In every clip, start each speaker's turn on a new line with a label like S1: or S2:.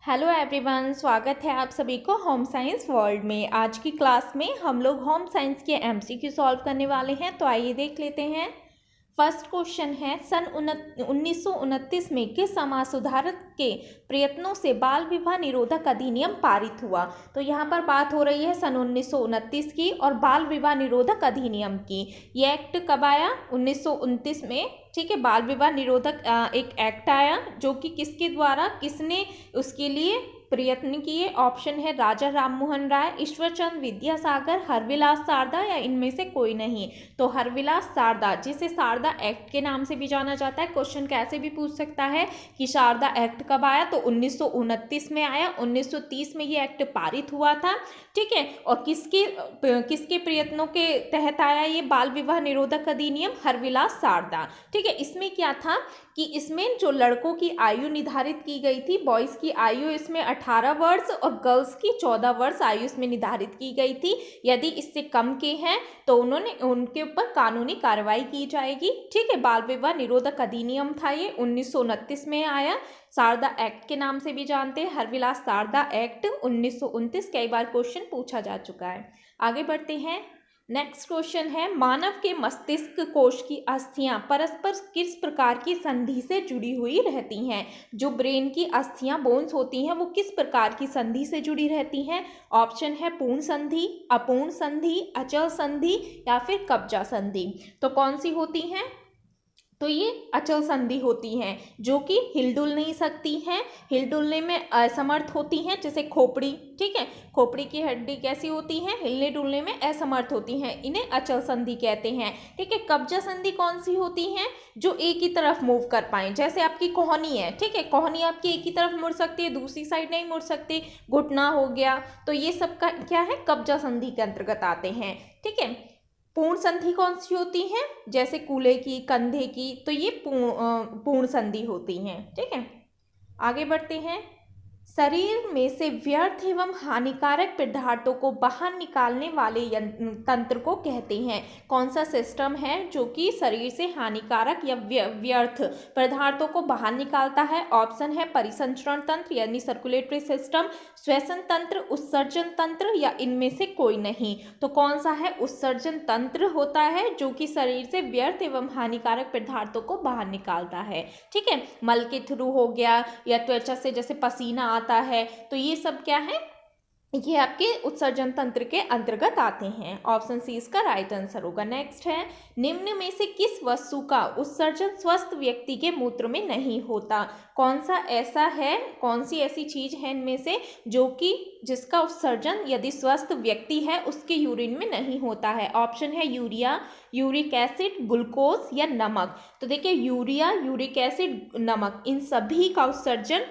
S1: Hello everyone, स्वागत है आप सभी को होम साइंस वर्ल्ड में। आज की क्लास में हम लोग होम साइंस के एमसीक्यू सॉल्व करने वाले हैं। तो आइए देख लेते हैं। फर्स्ट क्वेश्चन है, सन 1929 में किस समाज सुधारक के प्रयत्नों से बाल विवाह निरोधक अधिनियम पारित हुआ। तो यहाँ पर बात हो रही है सन 1929 की और बाल विवाह निरोधक अधिनियम की। ये एक्ट कब आया? 1929 में। ठीक है, बाल विवाह निरोधक एक एक्ट आया जो कि किसके द्वारा, किसने उसके लिए प्रयत्न किए। ऑप्शन है राजा राममोहन राय, ईश्वरचंद विद्यासागर, हरविलास सारदा या इनमें से कोई नहीं। तो हरविलास सारदा, जिसे सारदा एक्ट के नाम से भी जाना जाता है। क्वेश्चन कैसे भी पूछ सकता है कि सारदा एक्ट कब आया, तो 1929 में आया। 1930 में ये एक्ट पारित हुआ था। ठीक है, और किसके प्रयत्नों के तहत आया ये बाल विवाह निरोधक अधिनियम? हरविलास सारदा। ठीक है, इसमें क्या था कि इसमें जो लड़कों की आयु निर्धारित की गई थी, बॉयज़ की आयु इसमें 18 वर्ष और गर्ल्स की 14 वर्ष आयु इसमें निर्धारित की गई थी। यदि इससे कम के हैं तो उनके ऊपर कानूनी कार्रवाई की जाएगी। ठीक है, बाल विवाह निरोधक अधिनियम था ये, 1929 में आया। सारदा एक्ट के नाम से भी जानते हैं, हरविलास सारदा एक्ट 1929। कई बार क्वेश्चन पूछा जा चुका है। आगे बढ़ते हैं। नेक्स्ट क्वेश्चन है, मानव के मस्तिष्क कोश की अस्थियां परस्पर किस प्रकार की संधि से जुड़ी हुई रहती हैं? जो ब्रेन की अस्थियां, बोन्स होती हैं, वो किस प्रकार की संधि से जुड़ी रहती हैं? ऑप्शन है पूर्ण संधि, अपूर्ण संधि, अचल संधि या फिर कब्जा संधि। तो कौन सी होती हैं? तो ये अचल संधि होती हैं, जो कि हिलडुल नहीं सकती हैं, हिलडुलने में असमर्थ होती हैं, जैसे खोपड़ी। ठीक है, खोपड़ी की हड्डी कैसी होती है? हिलने डुलने में असमर्थ होती हैं, इन्हें अचल संधि कहते हैं। ठीक है, कब्जा संधि कौन सी होती हैं? जो एक ही तरफ मूव कर पाए, जैसे आपकी कोहनी है। ठीक है, कोहनी आपकी एक ही तरफ मुड़ सकती है, दूसरी साइड नहीं मुड़ सकती। घुटना हो गया, तो ये सब का क्या है? कब्जा संधि के अंतर्गत आते हैं। ठीक है, पूर्ण संधि कौन सी होती है? जैसे कूल्हे की, कंधे की, तो ये पूर्ण संधि होती हैं। ठीक है, आगे बढ़ते हैं। शरीर में से व्यर्थ एवं हानिकारक पदार्थों को बाहर निकालने वाले तंत्र को कहते हैं। कौन सा सिस्टम है जो कि शरीर से हानिकारक या व्यर्थ पदार्थों को बाहर निकालता है? ऑप्शन है परिसंचरण तंत्र यानी सर्कुलेटरी सिस्टम, श्वसन तंत्र, उत्सर्जन तंत्र या इनमें से कोई नहीं। तो कौन सा है? उत्सर्जन तंत्र होता है जो कि शरीर से व्यर्थ एवं हानिकारक पदार्थों को बाहर निकालता है। ठीक है, मल के थ्रू हो गया या त्वचा से जैसे पसीना आता है, तो ये सब क्या है? ये आपके उत्सर्जन तंत्र के अंतर्गत आते हैं। ऑप्शन सी इसका राइट आंसर होगा। नेक्स्ट है, निम्न में से किस वस्तु का उत्सर्जन स्वस्थ व्यक्ति के मूत्र में नहीं होता? कौन सा ऐसा है, कौन सी ऐसी चीज है इनमें से जो कि जिसका उत्सर्जन यदि स्वस्थ व्यक्ति है उसके यूरिन में नहीं होता है? ऑप्शन है यूरिया, यूरिक एसिड, ग्लूकोज या नमक। तो देखिए, यूरिया, यूरिक एसिड, नमक, इन सभी का उत्सर्जन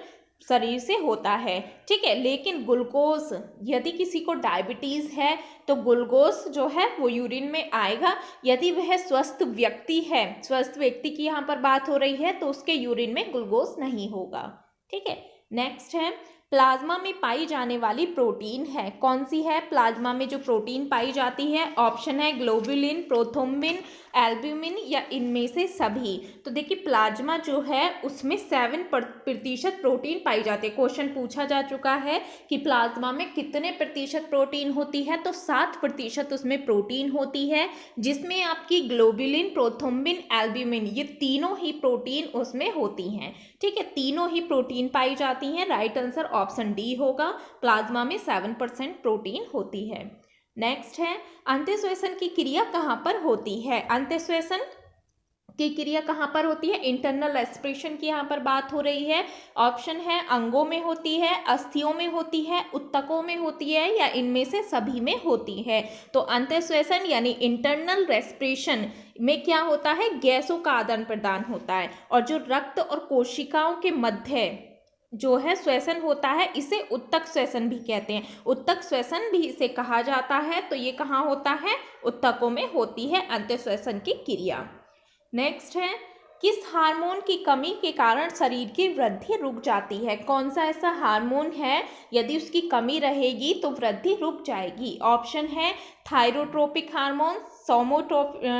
S1: शरीर से होता है। ठीक है, लेकिन ग्लूकोज, यदि किसी को डायबिटीज है तो ग्लूकोज जो है वो यूरिन में आएगा। यदि वह स्वस्थ व्यक्ति है, स्वस्थ व्यक्ति की यहाँ पर बात हो रही है, तो उसके यूरिन में ग्लूकोज नहीं होगा। ठीक है, नेक्स्ट है, प्लाज्मा में पाई जाने वाली प्रोटीन है, कौन सी है? प्लाज्मा में जो प्रोटीन पाई जाती है, ऑप्शन है ग्लोबुलिन, प्रोथ्रोम्बिन, एल्ब्यूमिन या इनमें से सभी। तो देखिए, प्लाज्मा जो है उसमें 7% प्रोटीन पाई जाती है। क्वेश्चन पूछा जा चुका है कि प्लाज्मा में कितने प्रतिशत प्रोटीन होती है, तो 7% उसमें प्रोटीन होती है, जिसमें आपकी ग्लोबुलिन, प्रोथ्रोम्बिन, एल्ब्यूमिन, ये तीनों ही प्रोटीन उसमें होती हैं। ठीक है, तीनों ही प्रोटीन पाई जाती हैं। राइट आंसर ऑप्शन डी होगा, प्लाज्मा में 7% प्रोटीन होती है। नेक्स्ट है, अंत्यश्वसन की क्रिया कहाँ पर होती है? अंत्यश्वसन की क्रिया कहाँ पर होती है? इंटरनल रेस्पिरेशन की यहाँ पर बात हो रही है। ऑप्शन है अंगों में होती है, अस्थियों में होती है, उत्तकों में होती है या इनमें से सभी में होती है। तो अंत्यश्वसन यानी इंटरनल रेस्पिरेशन में क्या होता है? गैसों का आदान प्रदान होता है, और जो रक्त और कोशिकाओं के मध्य जो है श्वसन होता है, इसे उत्तक श्वसन भी कहते हैं। उत्तक श्वसन भी इसे कहा जाता है। तो ये कहाँ होता है? उत्तकों में होती है अंत्यश्वसन की क्रिया। नेक्स्ट है, किस हार्मोन की कमी के कारण शरीर की वृद्धि रुक जाती है? कौन सा ऐसा हार्मोन है यदि उसकी कमी रहेगी तो वृद्धि रुक जाएगी? ऑप्शन है थायरोट्रोपिक हार्मोन,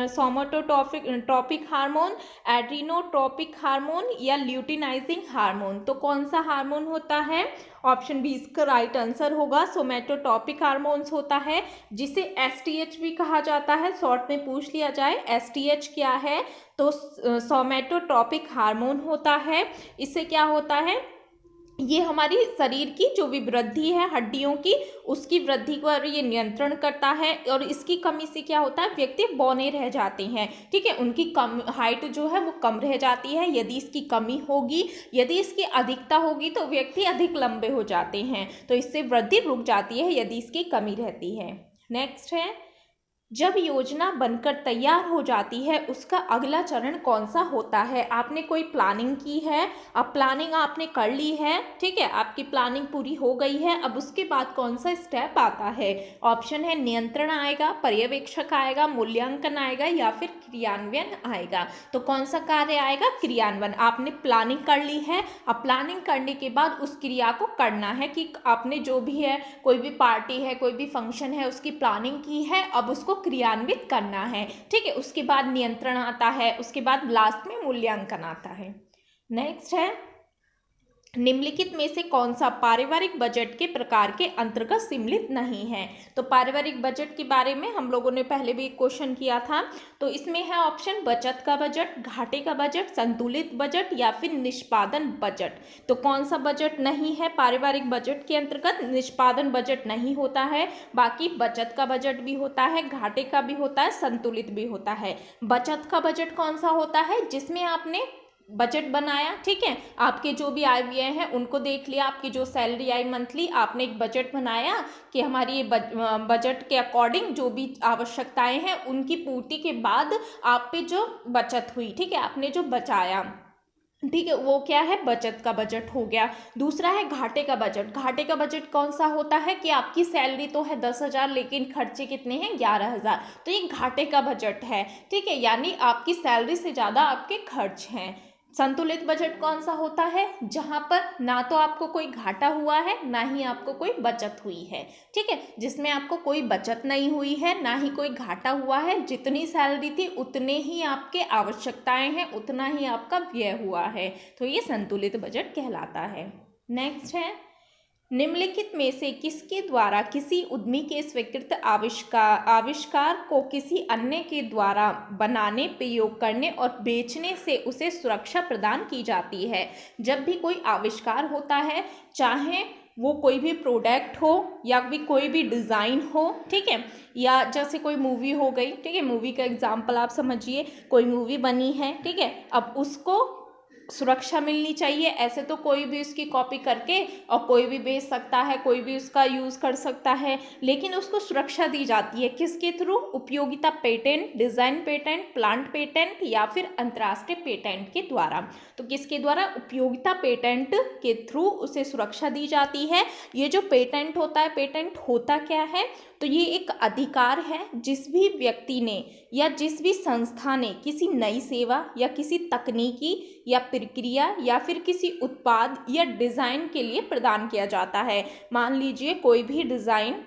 S1: सोमाटोट्रॉपिक हार्मोन, एड्रीनोट्रॉपिक हार्मोन या ल्यूटिनाइजिंग हार्मोन। तो कौन सा हार्मोन होता है? ऑप्शन बी इसका राइट आंसर होगा, सोमेटोट्रॉपिक हार्मोन्स होता है, जिसे एसटीएच भी कहा जाता है। शॉर्ट में पूछ लिया जाए एसटीएच क्या है, तो सोमेटोट्रॉपिक हार्मोन होता है। इससे क्या होता है, ये हमारी शरीर की जो भी वृद्धि है हड्डियों की, उसकी वृद्धि पर ये नियंत्रण करता है। और इसकी कमी से क्या होता है, व्यक्ति बौने रह जाते हैं, ठीक है, उनकी कम हाइट जो है वो कम रह जाती है यदि इसकी कमी होगी। यदि इसकी अधिकता होगी तो व्यक्ति अधिक लंबे हो जाते हैं, तो इससे वृद्धि रुक जाती है यदि इसकी कमी रहती है। नेक्स्ट है, जब योजना बनकर तैयार हो जाती है उसका अगला चरण कौन सा होता है? आपने कोई प्लानिंग की है, अब प्लानिंग आपने कर ली है, ठीक है, आपकी प्लानिंग पूरी हो गई है, अब उसके बाद कौन सा स्टेप आता है? ऑप्शन है नियंत्रण आएगा, पर्यवेक्षक आएगा, मूल्यांकन आएगा या फिर क्रियान्वयन आएगा। तो कौन सा कार्य आएगा? क्रियान्वयन। आपने प्लानिंग कर ली है, अब प्लानिंग करने के बाद उस क्रिया को करना है कि आपने जो भी है, कोई भी पार्टी है, कोई भी फंक्शन है, उसकी प्लानिंग की है, अब उसको क्रियान्वित करना है, ठीक है। उसके बाद नियंत्रण आता है, उसके बाद लास्ट में मूल्यांकन आता है। नेक्स्ट है, निम्नलिखित में से कौन सा पारिवारिक बजट के प्रकार के अंतर्गत सम्मिलित नहीं है? तो पारिवारिक बजट के बारे में हम लोगों ने पहले भी क्वेश्चन किया था, तो इसमें है ऑप्शन बचत का बजट, घाटे का बजट, संतुलित बजट या फिर निष्पादन बजट। तो कौन सा बजट नहीं है पारिवारिक बजट के अंतर्गत? निष्पादन बजट नहीं होता है, बाकी बचत का बजट भी होता है, घाटे का भी होता है, संतुलित भी होता है। बचत का बजट कौन सा होता है? जिसमें आपने बजट बनाया, ठीक है, आपके जो भी आय व्यय हैं उनको देख लिया, आपकी जो सैलरी आई मंथली, आपने एक बजट बनाया कि हमारी ये बजट के अकॉर्डिंग जो भी आवश्यकताएं हैं उनकी पूर्ति के बाद आप पे जो बचत हुई, ठीक है, आपने जो बचाया, ठीक है, वो क्या है? बचत का बजट हो गया। दूसरा है घाटे का बजट। घाटे का बजट कौन सा होता है कि आपकी सैलरी तो है 10,000 लेकिन खर्चे कितने हैं? 11,000, तो ये घाटे का बजट है, ठीक है, यानी आपकी सैलरी से ज़्यादा आपके खर्च हैं। संतुलित बजट कौन सा होता है? जहां पर ना तो आपको कोई घाटा हुआ है ना ही आपको कोई बचत हुई है, ठीक है, जिसमें आपको कोई बचत नहीं हुई है ना ही कोई घाटा हुआ है, जितनी सैलरी थी उतने ही आपके आवश्यकताएं हैं, उतना ही आपका व्यय हुआ है, तो ये संतुलित बजट कहलाता है। नेक्स्ट है, निम्नलिखित में से किसके द्वारा किसी उद्यमी के स्वीकृत आविष्कार को किसी अन्य के द्वारा बनाने, प्रयोग करने और बेचने से उसे सुरक्षा प्रदान की जाती है? जब भी कोई आविष्कार होता है, चाहे वो कोई भी प्रोडक्ट हो या भी कोई भी डिज़ाइन हो, ठीक है, या जैसे कोई मूवी हो गई, ठीक है, मूवी का एग्जाम्पल आप समझिए, कोई मूवी बनी है, ठीक है, अब उसको सुरक्षा मिलनी चाहिए। ऐसे तो कोई भी उसकी कॉपी करके और कोई भी बेच सकता है, कोई भी उसका यूज़ कर सकता है, लेकिन उसको सुरक्षा दी जाती है किसके थ्रू? उपयोगिता patent, design patent, plant patent या फिर अंतर्राष्ट्रीय पेटेंट के द्वारा। तो किसके द्वारा? उपयोगिता पेटेंट के थ्रू उसे सुरक्षा दी जाती है। ये जो पेटेंट होता है, पेटेंट होता क्या है? तो ये एक अधिकार है जिस भी व्यक्ति ने या जिस भी संस्था ने किसी नई सेवा या किसी तकनीकी या प्रक्रिया या फिर किसी उत्पाद या डिज़ाइन के लिए प्रदान किया जाता है। मान लीजिए कोई भी डिज़ाइन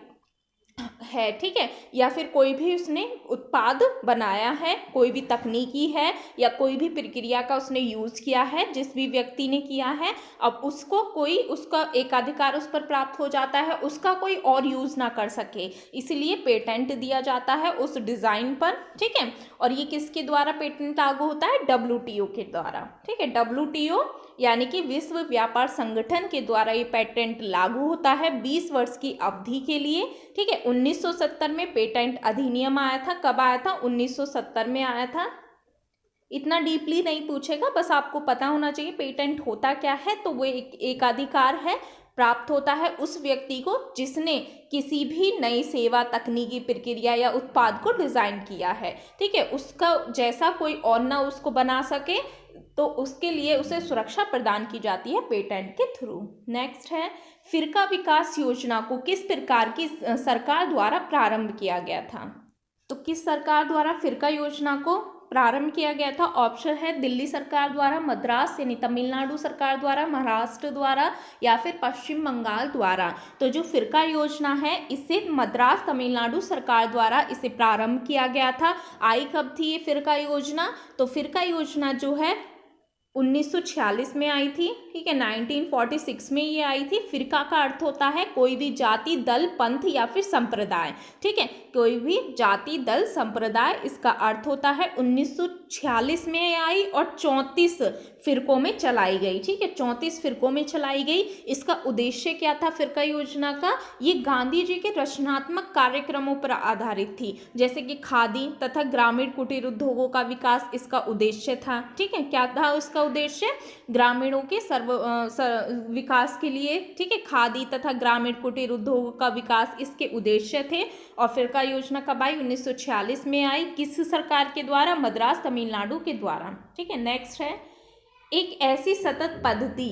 S1: है, ठीक है, या फिर कोई भी उसने उत्पाद बनाया है, कोई भी तकनीकी है या कोई भी प्रक्रिया का उसने यूज़ किया है, जिस भी व्यक्ति ने किया है, अब उसको कोई उसका एकाधिकार उस पर प्राप्त हो जाता है, उसका कोई और यूज़ ना कर सके, इसलिए पेटेंट दिया जाता है उस डिज़ाइन पर, ठीक है। और ये किसके द्वारा पेटेंट लागू होता है? WTO के द्वारा, ठीक है, WTO यानी कि विश्व व्यापार संगठन के द्वारा ये पेटेंट लागू होता है 20 वर्ष की अवधि के लिए, ठीक है। 1970 में पेटेंट अधिनियम आया था। कब आया था? 1970 में आया था। इतना डीपली नहीं पूछेगा, बस आपको पता होना चाहिए पेटेंट होता क्या है। तो वो एक एकाधिकार है, प्राप्त होता है उस व्यक्ति को जिसने किसी भी नई सेवा, तकनीकी प्रक्रिया या उत्पाद को डिज़ाइन किया है, ठीक है, उसका जैसा कोई और ना उसको बना सके, तो उसके लिए उसे सुरक्षा प्रदान की जाती है पेटेंट के थ्रू। नेक्स्ट है, फिरका विकास योजना को किस प्रकार की सरकार द्वारा प्रारंभ किया गया था? तो किस सरकार द्वारा फिरका योजना को प्रारंभ किया गया था? ऑप्शन है दिल्ली सरकार द्वारा, मद्रास यानी तमिलनाडु सरकार द्वारा, महाराष्ट्र द्वारा या फिर पश्चिम बंगाल द्वारा। तो जो फिरका योजना है इसे मद्रास तमिलनाडु सरकार द्वारा इसे प्रारंभ किया गया था। आई कब थी ये फिरका योजना? तो फिरका योजना जो है 1946 में आई थी, ठीक है, 1946 में ये आई थी। फिरका का अर्थ होता है कोई भी जाति, दल, पंथ या फिर संप्रदाय, ठीक है, कोई भी जाति, दल, संप्रदाय, इसका अर्थ होता है। 1946 में आई और 34 फिरकों में चलाई गई, ठीक है, 34 फिरकों में चलाई गई। इसका उद्देश्य क्या था फिरका योजना का? ये गांधी जी के रचनात्मक कार्यक्रमों पर आधारित थी, जैसे कि खादी तथा ग्रामीण कुटीर उद्योगों का विकास इसका उद्देश्य था, ठीक है। क्या था उसका उद्देश्य? ग्रामीणों के विकास के लिए, ठीक है, खादी तथा ग्रामीण कुटीर उद्योगों का विकास इसके उद्देश्य थे। और फिरका योजना कब आई? 1946 में आई। किस सरकार के द्वारा? मद्रास तमिलनाडु के द्वारा, ठीक है। नेक्स्ट है एक ऐसी सतत पद्धति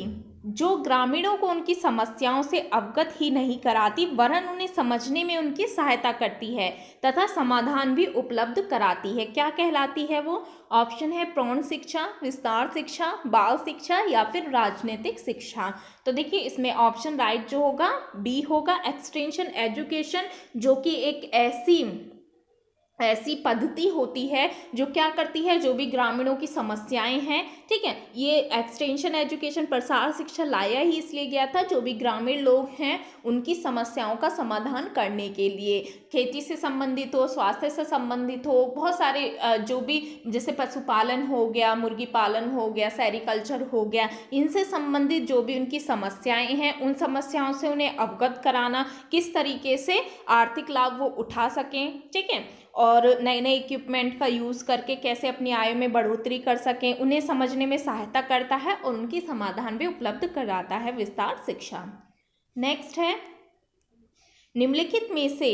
S1: जो ग्रामीणों को उनकी समस्याओं से अवगत ही नहीं कराती वरन उन्हें समझने में उनकी सहायता करती है तथा समाधान भी उपलब्ध कराती है। क्या कहलाती है वो? ऑप्शन है प्रौढ़ शिक्षा, विस्तार शिक्षा, बाल शिक्षा या फिर राजनीतिक शिक्षा। तो देखिए इसमें ऑप्शन राइट जो होगा बी होगा, एक्सटेंशन एजुकेशन, जो कि एक ऐसी पद्धति होती है जो क्या करती है, जो भी ग्रामीणों की समस्याएं हैं, ठीक है, ये एक्सटेंशन एजुकेशन प्रसार शिक्षा लाया ही इसलिए गया था जो भी ग्रामीण लोग हैं उनकी समस्याओं का समाधान करने के लिए, खेती से संबंधित हो, स्वास्थ्य से संबंधित हो, बहुत सारे जो भी जैसे पशुपालन हो गया, मुर्गी पालन हो गया, सेरिकल्चर हो गया, इनसे संबंधित जो भी उनकी समस्याएं हैं उन समस्याओं से उन्हें अवगत कराना, किस तरीके से आर्थिक लाभ वो उठा सकें, ठीक है, और नए नए इक्विपमेंट का यूज़ करके कैसे अपनी आय में बढ़ोतरी कर सकें, उन्हें समझने में सहायता करता है और उनकी समाधान भी उपलब्ध कराता है विस्तार शिक्षा। नेक्स्ट है निम्नलिखित में से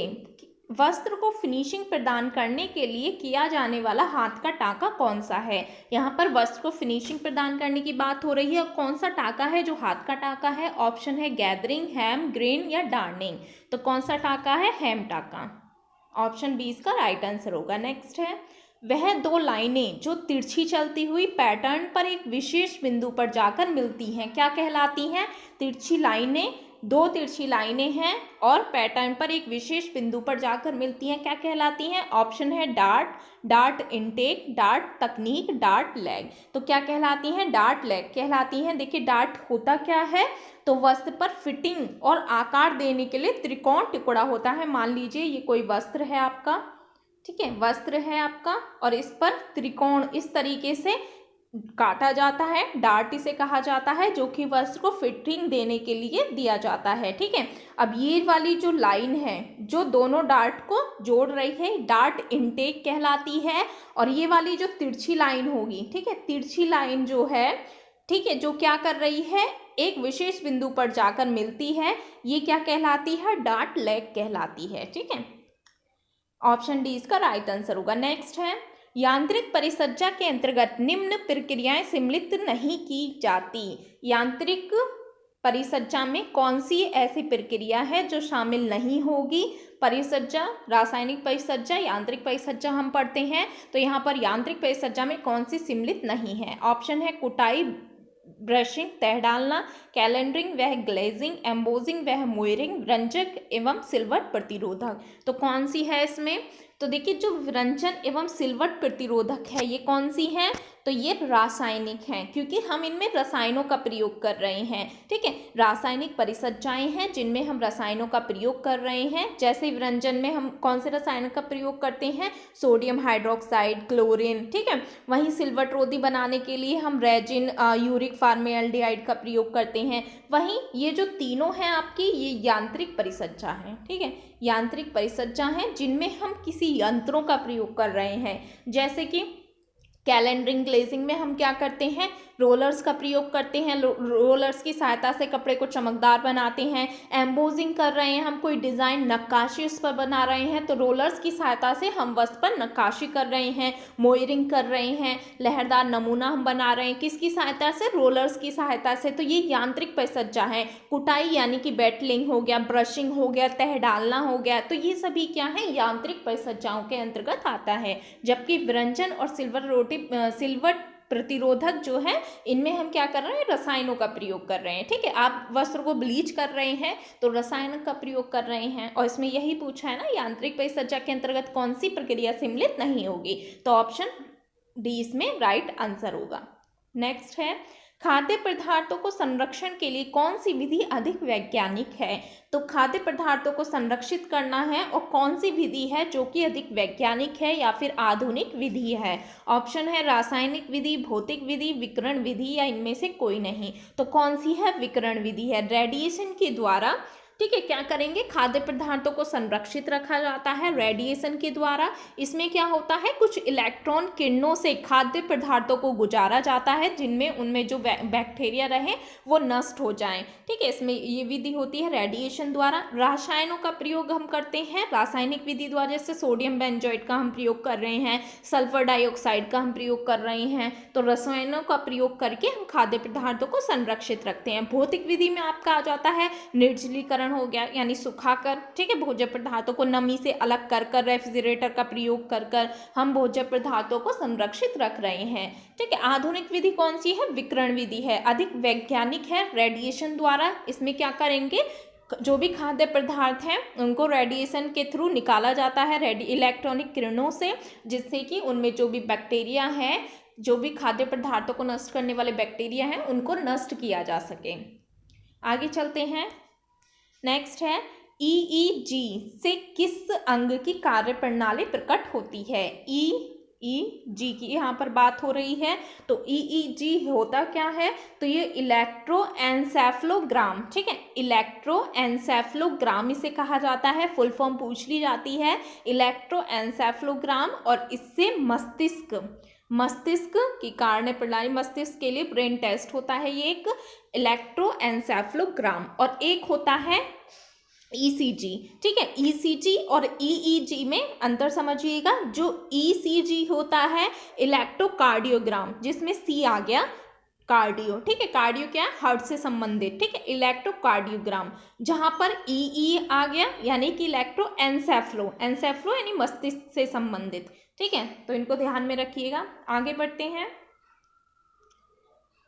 S1: वस्त्र को फिनिशिंग प्रदान करने के लिए किया जाने वाला हाथ का टाका कौन सा है? यहाँ पर वस्त्र को फिनिशिंग प्रदान करने की बात हो रही है और कौन सा टाका है जो हाथ का टाका है? ऑप्शन है गैदरिंग, हैम, ग्रेन या डार्निंग। तो कौन सा टाका है? हैम टाका। ऑप्शन बी इसका राइट आंसर होगा। नेक्स्ट है वह दो लाइनें जो तिरछी चलती हुई पैटर्न पर एक विशेष बिंदु पर जाकर मिलती हैं क्या कहलाती हैं? तिरछी लाइनें, दो तिरछी लाइनें हैं और पैटर्न पर एक विशेष बिंदु पर जाकर मिलती हैं, क्या कहलाती हैं? ऑप्शन है डार्ट, डार्ट इनटेक, डार्ट तकनीक, डार्ट लैग। तो क्या कहलाती हैं? डार्ट लैग कहलाती हैं। देखिए डार्ट होता क्या है, तो वस्त्र पर फिटिंग और आकार देने के लिए त्रिकोण टुकड़ा होता है। मान लीजिए ये कोई वस्त्र है आपका, ठीक है, वस्त्र है आपका और इस पर त्रिकोण इस तरीके से काटा जाता है, डार्ट इसे कहा जाता है, जो कि वस्त्र को फिटिंग देने के लिए दिया जाता है, ठीक है। अब ये वाली जो लाइन है जो दोनों डार्ट को जोड़ रही है, डार्ट इनटेक कहलाती है। और ये वाली जो तिरछी लाइन होगी, ठीक है, तिरछी लाइन जो है, ठीक है, जो क्या कर रही है, एक विशेष बिंदु पर जाकर मिलती है, ये क्या कहलाती है? डार्ट लैग कहलाती है, ठीक है। ऑप्शन डी इसका राइट आंसर होगा। नेक्स्ट है यांत्रिक परिसज्जा के अंतर्गत निम्न प्रक्रियाएं सम्मिलित नहीं की जाती। यांत्रिक परिसज्जा में कौन सी ऐसी प्रक्रिया है जो शामिल नहीं होगी? परिसज्जा, रासायनिक परिसज्जा, यांत्रिक परिसज्जा हम पढ़ते हैं, तो यहाँ पर यांत्रिक परिसज्जा में कौन सी सम्मिलित नहीं है? ऑप्शन है कुटाई, ब्रशिंग, तह डालना, कैलेंडरिंग वह ग्लेजिंग, एम्बोजिंग वह मोयरिंग, रंजक एवं सिलवट प्रतिरोधक। तो कौन सी है इसमें? तो देखिए जो रंजन एवं सिलवट प्रतिरोधक है ये कौन सी है? तो ये रासायनिक हैं, क्योंकि हम इनमें रसायनों का प्रयोग कर रहे हैं, ठीक है। रासायनिक परिसज्जाएं हैं जिनमें हम रसायनों का प्रयोग कर रहे हैं। जैसे रंजन में हम कौन से रसायनों का प्रयोग करते हैं? सोडियम हाइड्रोक्साइड, क्लोरीन, ठीक है। वहीं सिलवट रोधी बनाने के लिए हम रेजिन, यूरिक फॉर्मेल्डिहाइड का प्रयोग करते हैं। वहीं ये जो तीनों हैं आपकी, ये यांत्रिक परिसज्जा हैं, ठीक है, यांत्रिक परिसज्जा हैं जिनमें हम किसी यंत्रों का प्रयोग कर रहे हैं। जैसे कि कैलेंडरिंग, ग्लेजिंग में हम क्या करते हैं? रोलर्स का प्रयोग करते हैं, रोलर्स की सहायता से कपड़े को चमकदार बनाते हैं। एम्बोजिंग कर रहे हैं, हम कोई डिज़ाइन नक्काशी उस पर बना रहे हैं तो रोलर्स की सहायता से हम वस्त्र पर नक्काशी कर रहे हैं। मोयरिंग कर रहे हैं, लहरदार नमूना हम बना रहे हैं, किसकी सहायता से? रोलर्स की सहायता से। तो ये यांत्रिक परिसज्जा है। कुटाई यानी कि बेटलिंग हो गया, ब्रशिंग हो गया, तह डालना हो गया, तो ये सभी क्या है? यांत्रिक परिसज्जाओं के अंतर्गत आता है। जबकि विरंजन और सिल्वर प्रतिरोधक जो है, इनमें हम क्या कर रहे हैं? रसायनों का प्रयोग कर रहे हैं। ठीक है, आप वस्त्र को ब्लीच कर रहे हैं तो रसायन का प्रयोग कर रहे हैं। और इसमें यही पूछा है ना, यांत्रिक परिसज्जा के अंतर्गत कौन सी प्रक्रिया सम्मिलित नहीं होगी? तो ऑप्शन डी इसमें राइट आंसर होगा। नेक्स्ट है, खाद्य पदार्थों को संरक्षण के लिए कौन सी विधि अधिक वैज्ञानिक है? तो खाद्य पदार्थों को संरक्षित करना है और कौन सी विधि है जो कि अधिक वैज्ञानिक है या फिर आधुनिक विधि है? ऑप्शन है रासायनिक विधि, भौतिक विधि, विकिरण विधि या इनमें से कोई नहीं। तो कौन सी है? विकिरण विधि है। रेडिएशन के द्वारा, ठीक है, क्या करेंगे? खाद्य पदार्थों को संरक्षित रखा जाता है रेडिएशन के द्वारा। इसमें क्या होता है? कुछ इलेक्ट्रॉन किरणों से खाद्य पदार्थों को गुजारा जाता है जिनमें उनमें जो बैक्टीरिया रहे वो नष्ट हो जाएं। ठीक है, इसमें ये विधि होती है रेडिएशन द्वारा। रसायनों का प्रयोग हम करते हैं रासायनिक विधि द्वारा, जैसे सोडियम बेंजोएट का हम प्रयोग कर रहे हैं, सल्फर डाइऑक्साइड का हम प्रयोग कर रहे हैं। तो रसायनों का प्रयोग करके हम खाद्य पदार्थों को संरक्षित रखते हैं। भौतिक विधि में आपका आ जाता है निर्जलीकरण हो गया, यानी सुखाकर, ठीक है, भोज्य पदार्थों को नमी से अलग कर रेफ्रिजरेटर का प्रयोग कर हम भोज्य पदार्थों को संरक्षित रख रहे हैं। ठीक है, आधुनिक विधि कौन सी है? विकिरण विधि है, अधिक वैज्ञानिक है, रेडिएशन द्वारा। इसमें क्या करेंगे? जो भी खाद्य पदार्थ हैं उनको रेडिएशन के थ्रू निकाला जाता है, इलेक्ट्रॉनिक किरणों से, जिससे कि उनमें जो भी बैक्टीरिया हैं, जो भी खाद्य पदार्थों को नष्ट करने वाले बैक्टीरिया हैं, उनको नष्ट किया जा सके। आगे चलते हैं। नेक्स्ट है, EEG से किस अंग की कार्य प्रणाली प्रकट होती है? EEG की यहाँ पर बात हो रही है। तो EEG होता क्या है? तो ये इलेक्ट्रोएन्सेफलोग्राम, ठीक है, इलेक्ट्रोएन्सेफलोग्राम इसे कहा जाता है। फुल फॉर्म पूछ ली जाती है इलेक्ट्रोएन्सेफलोग्राम। और इससे मस्तिष्क की कार्य प्रणाली, मस्तिष्क के लिए ब्रेन टेस्ट होता है ये एक इलेक्ट्रोएन्सेफलोग्राम। और एक होता है ECG, ठीक है। ECG और EEG में अंतर समझिएगा। जो ECG होता है इलेक्ट्रोकार्डियोग्राम, जिसमें C आ गया कार्डियो, ठीक है, कार्डियो क्या है? हार्ट से संबंधित, ठीक है, इलेक्ट्रोकार्डियोग्राम। जहां पर EE आ गया यानी कि इलेक्ट्रोएन्सेफलो, एन्सेफलो यानी मस्तिष्क से संबंधित, ठीक है। तो इनको ध्यान में रखिएगा। आगे बढ़ते हैं।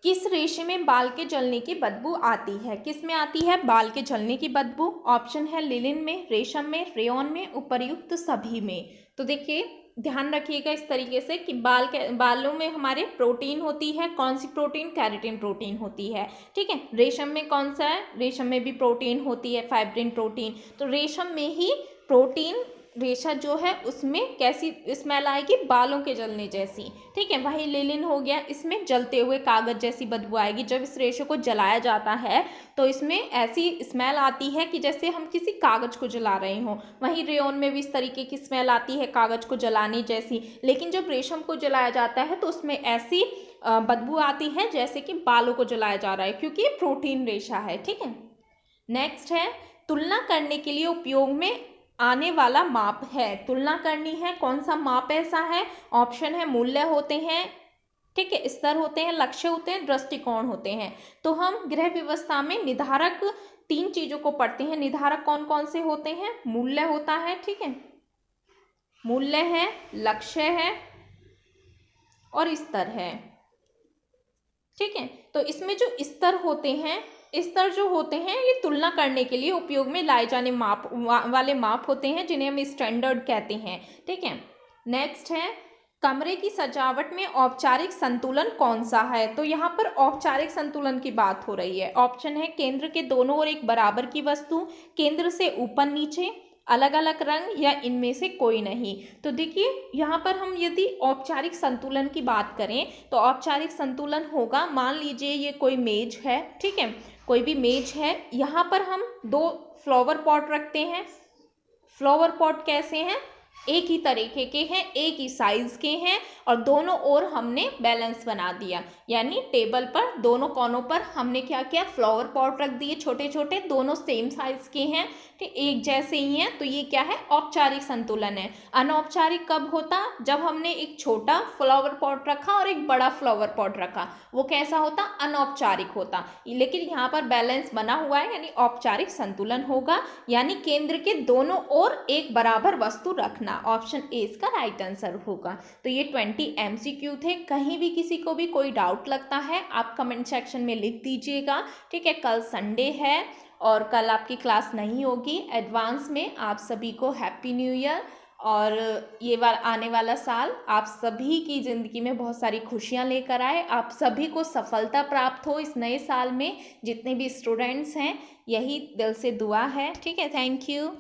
S1: किस रेशे में बाल के जलने की बदबू आती है? किस में आती है बाल के जलने की बदबू? ऑप्शन है लिनिन में, रेशम में, रेयॉन में, उपर्युक्त सभी में। तो देखिए, ध्यान रखिएगा इस तरीके से कि बालों में हमारे प्रोटीन होती है। कौन सी प्रोटीन? कैरेटिन प्रोटीन होती है, ठीक है। रेशम में कौन सा है? रेशम में भी प्रोटीन होती है, फाइब्रिन प्रोटीन। तो रेशम में ही प्रोटीन रेशा जो है उसमें कैसी स्मेल आएगी? बालों के जलने जैसी, ठीक है। वही लिनिन हो गया, इसमें जलते हुए कागज जैसी बदबू आएगी। जब इस रेशे को जलाया जाता है तो इसमें ऐसी स्मेल आती है कि जैसे हम किसी कागज को जला रहे हों। वहीं रेयॉन में भी इस तरीके की स्मेल आती है कागज को जलाने जैसी। लेकिन जब रेशम को जलाया जाता है तो उसमें ऐसी बदबू आती है जैसे कि बालों को जलाया जा रहा है, क्योंकि ये प्रोटीन रेशा है, ठीक है। नेक्स्ट है, तुलना करने के लिए उपयोग में आने वाला माप है। तुलना करनी है, कौन सा माप ऐसा है? ऑप्शन है मूल्य होते हैं, ठीक है, स्तर होते हैं, लक्ष्य होते हैं, दृष्टिकोण होते हैं। तो हम गृह व्यवस्था में निधारक 3 चीजों को पढ़ते हैं। निधारक कौन कौन से होते हैं? मूल्य होता है, ठीक है, मूल्य है, लक्ष्य है और स्तर है, ठीक है। तो इसमें जो स्तर होते हैं, स्तर जो होते हैं ये तुलना करने के लिए उपयोग में लाए जाने वाले माप होते हैं, जिन्हें हम स्टैंडर्ड कहते हैं, ठीक है। नेक्स्ट है, कमरे की सजावट में औपचारिक संतुलन कौन सा है? तो यहाँ पर औपचारिक संतुलन की बात हो रही है। ऑप्शन है केंद्र के दोनों ओर एक बराबर की वस्तु, केंद्र से ऊपर नीचे, अलग अलग रंग या इनमें से कोई नहीं। तो देखिए, यहाँ पर हम यदि औपचारिक संतुलन की बात करें तो औपचारिक संतुलन होगा, मान लीजिए ये कोई मेज है, ठीक है, कोई भी मेज है, यहाँ पर हम 2 फ्लावर पॉट रखते हैं। फ्लावर पॉट कैसे हैं? एक ही तरीके के हैं, एक ही साइज के हैं और दोनों ओर हमने बैलेंस बना दिया, यानी टेबल पर दोनों कोनों पर हमने क्या किया, फ्लावर पॉट रख दिए छोटे छोटे, दोनों सेम साइज के हैं, ठीक, एक जैसे ही हैं, तो ये क्या है, औपचारिक संतुलन है। अनौपचारिक कब होता, जब हमने एक छोटा फ्लावर पॉट रखा और एक बड़ा फ्लावर पॉट रखा, वो कैसा होता, अनौपचारिक होता। लेकिन यहाँ पर बैलेंस बना हुआ है, यानी औपचारिक संतुलन होगा, यानी केंद्र के दोनों ओर एक बराबर वस्तु रखना। ऑप्शन ए इसका राइट आंसर होगा। तो ये 20 MCQ थे। कहीं भी किसी को भी कोई डाउट लगता है आप कमेंट सेक्शन में लिख दीजिएगा, ठीक है। कल संडे है और कल आपकी क्लास नहीं होगी। एडवांस में आप सभी को हैप्पी न्यू ईयर, और ये आने वाला साल आप सभी की ज़िंदगी में बहुत सारी खुशियाँ लेकर आए, आप सभी को सफलता प्राप्त हो इस नए साल में, जितने भी स्टूडेंट्स हैं, यही दिल से दुआ है, ठीक है। Thank you.